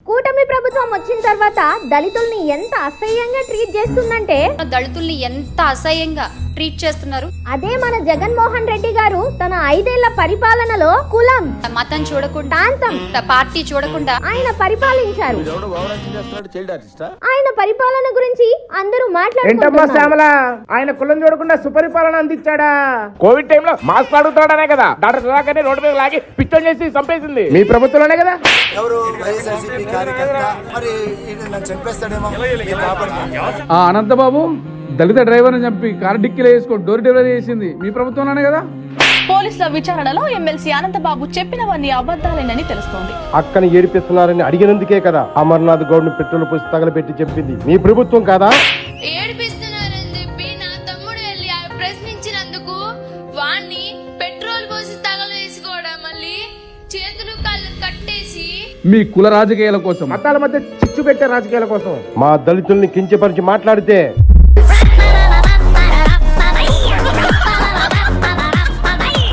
కూటమి ప్రభుత్వం వచ్చిన తర్వాత దళితుల్ని ఎంత అసహ్యంగా ట్రీట్ చేస్తుందంటే దళితుల్ని ఎంత అసహ్యంగా ట్రీట్ చేస్తున్నారు. అదే మన జగన్మోహన్ రెడ్డి గారు తన 5 ఏళ్ల పరిపాలనలో కులం మతం చూడకుండా, ప్రాంతం, పార్టీ చూడకుండా ఆయన పరిపాలించారు. ఆయన పరిపాలన గురించి అందరూ మాట్లాడుకుంటున్నారు. ఆయన కులం చూడకుండా సుపరిపాలన అందించాడా? కోవిడ్ టైంలో మాస్క్ అడుగుతాడనే కదా డాక్టర్ సుధాకర్ రోడ్డు మీద లాగి పిచ్చోని చేసి చంపేసింది మీ ప్రభుత్వంలోనే కదా. ఎవరు వైఎస్ఆర్సీపీ కార్యకర్త మరి నన్ను చంపేస్తాడేమో ఆ అనంతబాబు దళిత డ్రైవర్ని చంపి కారు డిక్కీలో వేసుకొని డోర్ డెలివరీ చేసింది మీ ప్రభుత్వంలోనే కదా. పోలీసుల విచారణలో ఎమ్మెల్సీ అనంతబాబు చెప్పినవన్నీ అబద్ధాలేనని తెలుస్తోంది. అక్కని ఏడిపిస్తున్నారని అడిగినందుకే కదా అమర్నాథ్ గౌడ్ ని పెట్రోల్ పోసి తగలబెట్టి చెప్పింది మీ ప్రభుత్వం కాదా? ఏడిపిస్తున్నారని చెప్పి నా తమ్ముడు వెళ్ళి ప్రశ్నించినందుకు వాణ్ణి పెట్రోల్ పోసి తగలేసుకోవడం, మళ్ళీ చేతులు కాళ్ళు కట్టేసి మీ కుల రాజకీయాల కోసం, మతాల మధ్య చిచ్చు పెట్టే రాజకీయాల కోసం మా దళితుల్ని కించపరిచి మాట్లాడితే